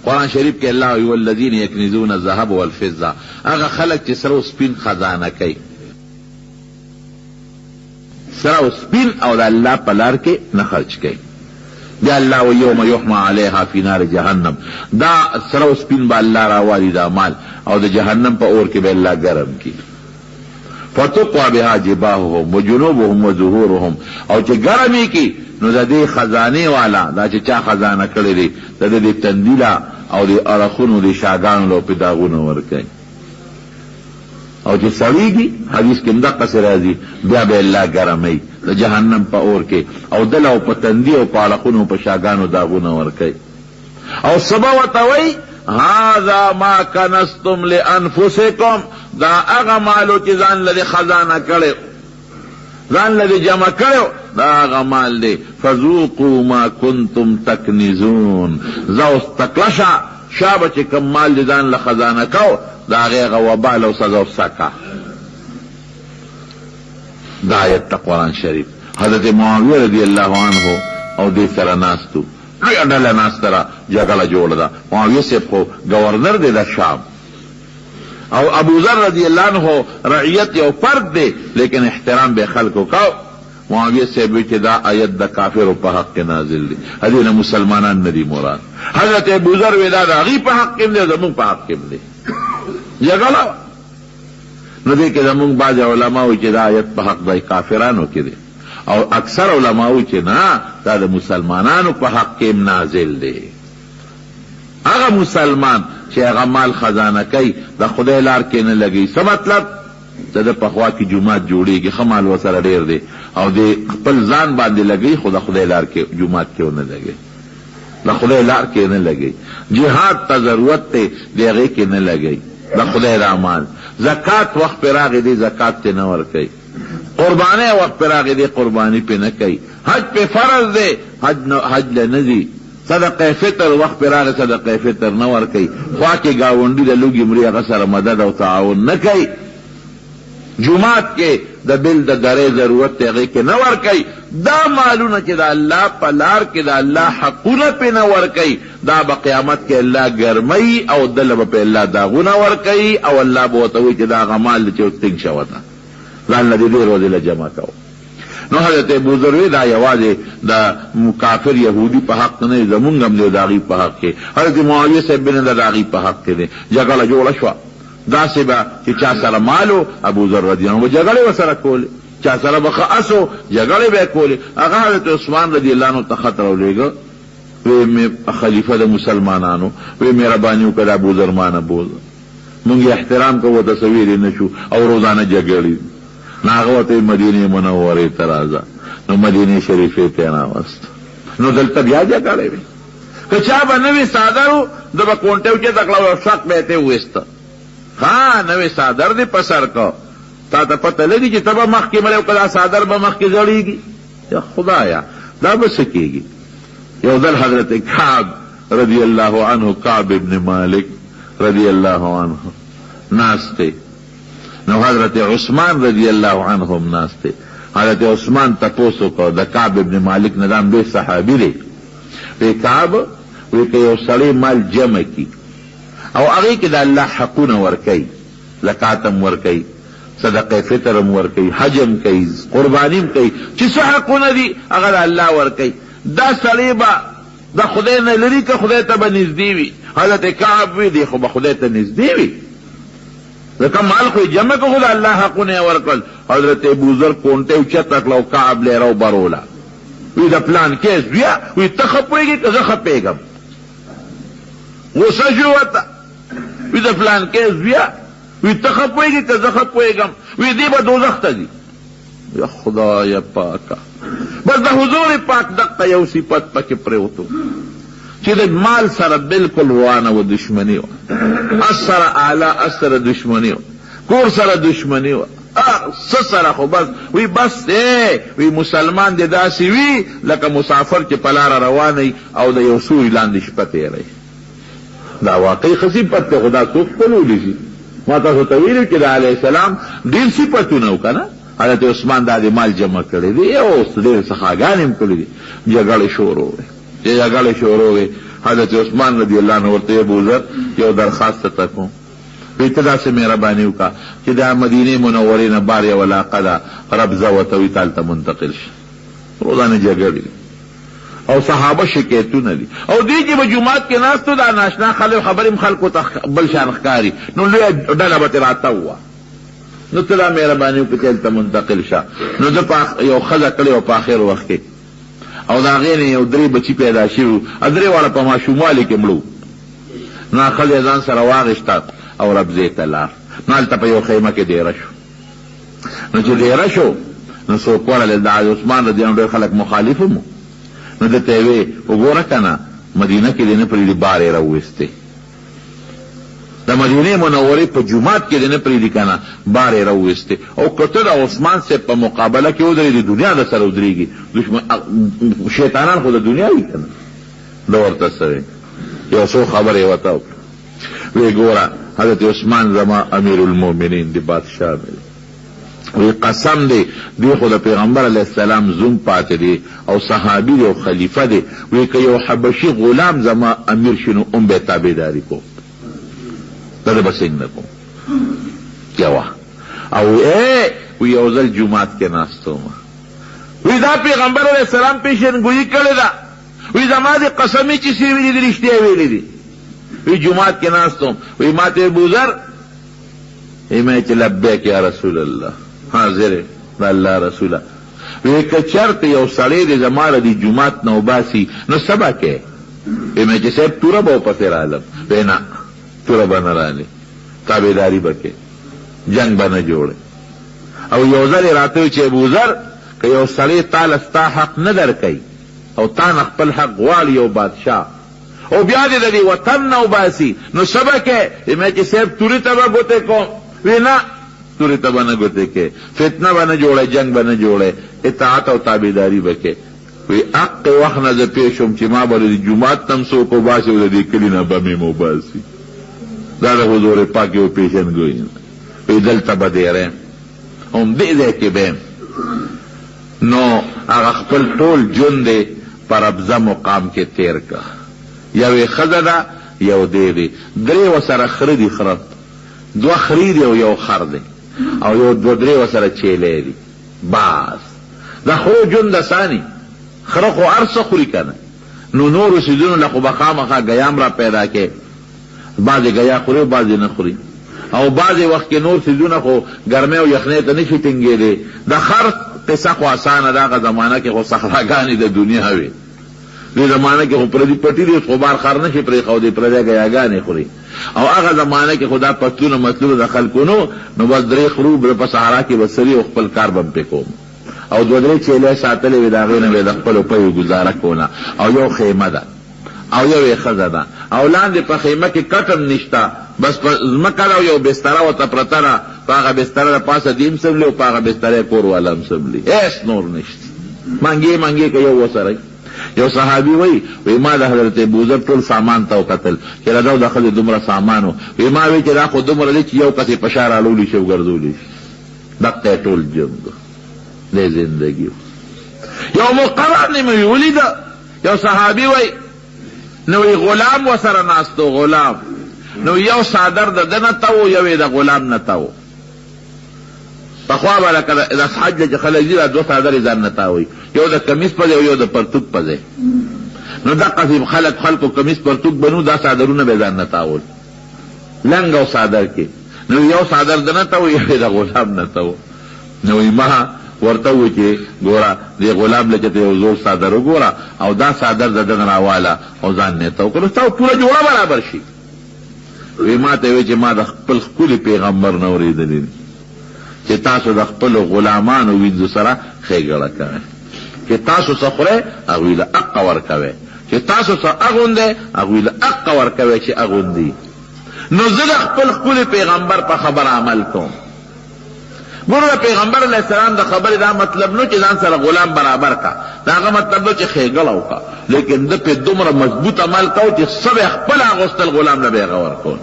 قرآن شریف کې الله وی والذین یکنزون الذهب والفضة، هغه خلک چې سره سپین خزانه کوي، سره سپین او د الله په لار کې نه خرچ کوي. بیا الله و یوم یحمى علیها فی نار جهنم، دا سره سپین به الله راوالي دا مال او د جهنم په اور کې به الله ګرم کی. فتقوى بها جباههم وجنوبهم وظهورهم، او چې ګرمي کی نو د دې خزانه والا دا چې چا خزانه کړی دی د دې تندیلا او د ارخونو د شاګانو له پداغونو ورکي، او چې سړیږي حدیث کې مدقه سره راځي بیا به الله ګرمي د جهنم په اور کې، او دل او په تندي او په ارخونو په شاګانو داغونه ورکي. او سبا وتوي هذا ما کنستم لانفسکم، دا هغه مالو چې ځان لري خزانه کړو، ځان لري جمع کړو، دا هغه مال دی. فذوقوا ما کنتم تکنزون، زوس تکلشا شابه چې کم مال دی ځان له خزانه کو، دا هغه وبال او سزا وسکا. دا آیت قرآن شریف حضرت معاویه رضی الله عنه او دې سره ناستو، ډله ناستره جګړه جوړه ده. معاویه صاحب خو گورنر دی د شام، او ابو ذر رضی اللہ عنہ رعیت یو فرد دے لیکن احترام بے خلقو کاو. معاویہ سے بھی کہ دا آیت دا کافر پا حق کے نازل دی، حدیث مسلمانان ندی مراد. حضرت ابو ذر ویدا دا غی پا حق کم دے زمون پا حق کم دے جگلا نو دے کہ زمون بعض علماء کہ دا آیت پا حق دا کافرانو کی دے، اور اکثر علماء کہ نا دا دا مسلمانانو پا حق کم نازل دے. اگا مسلمان چې هغه مال خزانه کوي د خدای لار کې نه لګي، څه مطلب د پخوا کې جمعات جوړیږي، ښه مال ورسره ډېر دی، او د خپل ځان باندې لګي خو د خدای لار کې جمعات کې ونه لګي، د خدای لار کې نه لګي. جهاد ته ضرورت دی د هغې کې نه لګي، د خدای د مال. زکات وخت پې راغی دی زکات ته نه ورکوي، قربانۍ وخت پې راغی دی قرباني پې نه کوي، حج پې فرض دی حج له نه ځي، صدقه فطر وخت پر راغی صدقه فطر نه ورکوي، خوا کې ګاونډي د لوږې مري هغه سره مدد او تعاون نه کوي، جمعات کې د بل د درې ضرورت هغې کې نه ورکوي. دا مالونه چې د الله په لار کې د الله حقونه پې نه ورکوي، دا به قیامت کې الله ګرموي او دله به په الله داغونه ورکوي، او الله به ورته وایي چې دا هغه مال دی چې اوس تنګ شوه ده، ځان له دې ډېر ورځې له جمع کوو. نو حضرت ابو ذر دا یوازې د کافر یهودی په حق نه زمونږ هم دی د هغې په حق کې. حضرت معاویه صاحب بن د هغې په حق کې دی. جګړه جوړه شوه، داسې به چې چا سره مالو ابو ذر رضی الله عنه جګړې ورسره کولې، چا سره به ښه اسو جګړې به یې کولې. هغه حضرت عثمان رضی الله عنه ته خط راولېږه، وی خلیفه د مسلمانانو، وی مهرباني وکړه د ابو ذر ما نه بوځه، مونږ یې احترام کوو تصویر یې نه شو، او روزانه جګړې. نو هغه ورته مدینې منورې ته راځه، نو مدینې شریفې ته یې راوست. نو دلته بیا جګړې وې، که چا به نه وي څادر و ده به کونټۍ اوچته کړه او شک به یې ته وویسته، ها نوې څادر دې په سر که، تا ته پته لګي چې ته به مخکې مړی وکړه دا څادر به مخکې زړېږي. یا خدایا دا به څه کېږي. یو ځل حضرت کعب رضی الله عنه، کعب ابن مالک رضی الله عنه ناسته، نو حضرت عثمان رضی اللہ عنہ هم ناستے. حضرت عثمان تپوسو کو دا کعب ابن مالک ندام بے صحابی دے، وی کعب وی کہ یو سڑی مال جمع کی او اغی کہ دا اللہ حقون ورکی، زکاتم ورکی، صدقہ فطرم ورکی، حجم کی، قربانیم کی، چسو حقون دی اگر اللہ ورکی. دا سڑی با دا خدای نه لری که خدای تا با نزدی وی. حضرت کعب وی دی خو با خدای تا نزدی وی، ځکه مال خو جمع کو خود الله حقونه ورکړل. حضرت ابو ذر کونټه اوچته کړه او کعب لې راو بروله، وی د پلان کیس بیا وی ته ښه پوهېږې که زه ښه پوهېږم، غوسه شو ورته، وی د پلان کیس بیا وی ته ښه پوهېږې که زه ښه پوهېږم، وی دی به دوزخ ته ځي. یا خدای پاکه، بس د حضور پاک دقه یو صفت پکې پرېوتو چې د مال سره بالکل روانه و دشمني وه، اس سره اعلی اس سره دشمني وه، کور سره دشمني وه، څه سره خو بس وی بس دی وی مسلمان دی داسې وي لکه مسافر چې په لاره روانوي او د یو سوري لاندې شپه تېروي. دا واقعي ښه صفت دی، خو دا څوک خپلولی شي. ما تاسو ته ویلي چې د علیه السلام ډېر صفتونه و که نه، حضرت عثمان دا د مال جمع کړی دی او ډېر سخاګانې هم کړي دي. جګړې شروع وې، چې جګړې شروع وې، حضرت عثمان رضی اللہ عنہ ورته ابو ذر یو درخواست تکو وی ته داسې مهرباني وکړه چې دا مدینه منورې نه بار یو علاقه ده ربضه ورته وي تالته منتقل شي. روزانه جګړې او صحابه شکایتونه دي او دې چې په جومات کې ناستو دا ناشنا خبرې خلکو ته بل شان ښکاري نو لویه ډله به ترې راته وه نو ته دا مهرباني وکړه چې هلته منتقل شه. نو ده یو ښځه کړې وه په آخر وخت کې او د هغې نه یو 3 بچي پیدا شوي وو 3 واړه په ماشوموالي کې مړه وو. نو ښځه ځان سره واغېسته او ربضې ته لاړ. نو هلته په یو خیمه کې دیره شو. نو چې دیره شو نو څوک ورغلل د عثمان رضی الله عنه ډېر خلک مخالف هم نو ده ته یې وې وګوره که نه مدینه کې دې نه پرېږدي بار یې راوویستې د مدینې منورې په جومات کې دې نه پرېږدي که نه بار یې راوویستې او که ته د عثمان صاحب په مقابله کې ودرېږي د دنیا د سره ودرېږي شیطانان خو د دنیا وي که نه ده ورته څه یو څو خبرې یې ورته وکړه وی ګوره حضرت عثمان زما امیر المؤمنین دی بادشاہ دی وی قسم دی دی خو د پیغمبر علیہ السلام زوم پاتې دی او صحابی دی او خلیفه دی وی که یو حبشي غلام زما امیر شنو ام به تابعداري کو دا به څنګه کوم یوه او وی یو ځل جومات کې ناستو وی دا پیغمبر علیہ السلام پیشنګویي کړې ده وی زما دی قسمې چې سی ویلي دي رښتیا ویلي دي وی جماعت کے ناستوں وی ماتے ابو ذر میں لبیک یا رسول اللہ حاضر اللہ رسولہ وی کچرت یو سڑے دے زمارہ دی جماعت نو باسی نو سبا کے میں صاحب تورا بہو پسر عالم وینا تورا بنا رانے تابعداری بکے جنگ بنا جوڑے او یو ذر راتے چے ابو ذر کہ یو سڑے تال استا حق ندر کئی او تان اخپل حق والی او بادشاہ او بیا دې د دې وطن نه وباسي نو سبا کې مې چې صاحب تورې ته به ګوتې کوم وی نه تورې ته به نه ګوتې کې فتنه به نه جوړی جنگ به نه جوړی اطاعت او تابعداري به کې وی حق وخت نه زه پېښ شوم چې ما به د جومات نه هم څوک وباسي او د دې کلي نه به مې وباسي دا د حضور پاک یو پیژندګویي وی دلته به دیری هم دې ځای کې به نو هغه خپل ټول ژوند دی په ربضه مقام کې تیر که یوې ښځه ده یو دی دی 3 ورسره خره دي خره 2 خرې دي او یو خر دی او یو 2-3 ورسره چیلی دي باز د خرو ژوند اساني خره خو هر څه خوري که نه نو نورو څیزونو له خو به خامخا ګیام را پیدا کې بعضې ګیا خوري او بعضې نه خوري او بعضې وخت کې نور څیزونه خو ګرمۍ او یخنۍ ته نه شي ټینګېدی د خر قصه خو اسانه ده هغه زمانه کې خو صحراګانې د دنیا وي دې زمانه کې خو پردي پټي دي خو بار خر نه شي پرېښودی پردی ګیاګانې خوري او هغه زمانه کې خو دا پتلونه مطلوب د خلکو نو بس 3 خرو په صحرا کې به سري او خپل کار به پې کوم او 2-3 چیلې ساتلې وې د هغې نه به د خپلو پیو ګزاره کوله او یو خیمه ده او یوې ښځه ده او لاندې په خیمه کې کټم نشته بس په ځمکه ده او یو بستره ورته پرته ده په هغه بستره د پاسه دیم سملي او په هغه بستره کور والا هم سملي هېڅ نور نشته منګې منګې که یو وسره یو صحابي وی ما د حضرت ابوذر ټول سامان ته وکتل چې دا د ښځې دومره سامان و وی ما وی چې دا خو دومره دی چې یو کس یې په شا راړولی شي او ګرځولی شي دقه یې ټول ژوند دی زندګي یو مقرر مې ولیده یو صحابي وی نو وی غلام ورسره ناستو غلام نو یو صادر د ده نه ته و یو یې د غلام نه ته و پخوا به لکه د حج چې خلک ځي دا 2 صادرې ځان نه تاوی یو د کمیس په ځای او یو د پرتوک په ځای نو دقسې خلکو کمیس پرتوک بنو دا صادرونه به ځان نه تاول لنګ او صادر کې نو یو صادر د نه ته و یو د غلام نه ته و نو ما ورته و چې ګوره دې غلام له چې ته یو زوړ صادر وګوره او دا صادر د ده نه راواله او ځان نه ته وکړو ستا پوره جوړه برابر شي وی ما ته وی چې ما د خپل ښکلي پیغمبر نه اورېدلي چې تاسو د خپلو غلامانو وینځو سره ښېګړه کوئ چې تاسو څه خورئ هغوی له حقه ورکوئ چې تاسو څه اغوندئ هغوی له حقه ورکوئ چې اغوندي نو زه د خپل ښکلي پیغمبر په خبر عمل کوم ګوره د پیغمبر علیه السلام د خبرې دا مطلب نو چې ځان سره غلام برابر کا د هغه مطلب نو چې ښېګړه وکړه لیکن ده پې دومره مضبوط عمل کو چې څه به یې خپله اغوستل غلام له به یې هغه ورکول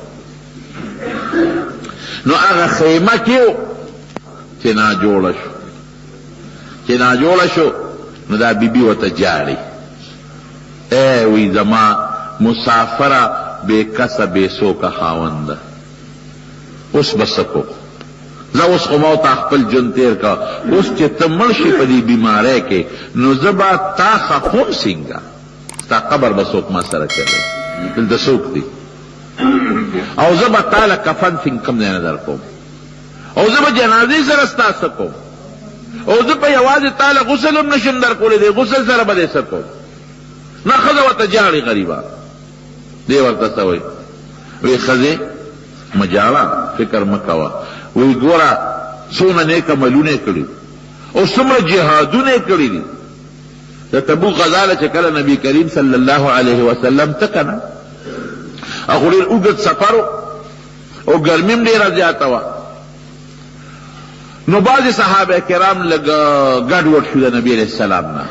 نو هغه خیمه کې چې ناجوړه شو نو دا بیبي ورته جاړي وی زما مسافره بے کسب بے سو کا خاوند اوس بسکو زه اوس خو ما ته خپل ژوند تېر کا اوس چې ته مړ شي په دې بیمارۍ کې نو زه به تا خفوم څنګه ستا قبر به څوک ما سره کوي دلته څوک دي او زه به تا له کفن څنګه کوم ځای نه در کوم او زه به جنازې سره ستا څه کوم او زه په یوازې تا له غسل هم نشم در کولی دی غسل سره به دې څه کوم نه ښځه ورته جاړي غریبه دی ورته څه وایي وی ښځې مه جاړه فکر مه کوه وی ګوره څونه نیک عملونه یې کړي او څومره جهادونه یې کړي دي د تبوک غزاله چې کله نبي کریم صلی الله علیه وسلم ته که نه هغه ډېر اوږد سفر او ګرمي هم ډېره زیاته وه نو بعضې صحابه کرام لږ ګډ وډ شو د نبي علیه السلام نه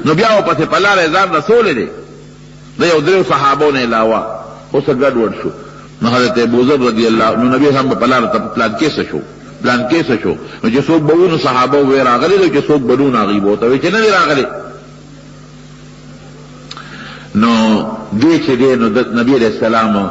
نو بیا ورپسې په لاره یې ځان رسولی دی د یو دریو صحابو نه علاوه اوس ګډ وډ شو نو حضرت ابوذر رضی اللہ نو نبی هم په لاره ته پلان کې څه شو نو چې څوک به نو صحابه وی راغلي دي چې څوک به نو هغوی به ورته وایي چې نه دي راغلي نو دې چې دی نو د نبي علیه السلام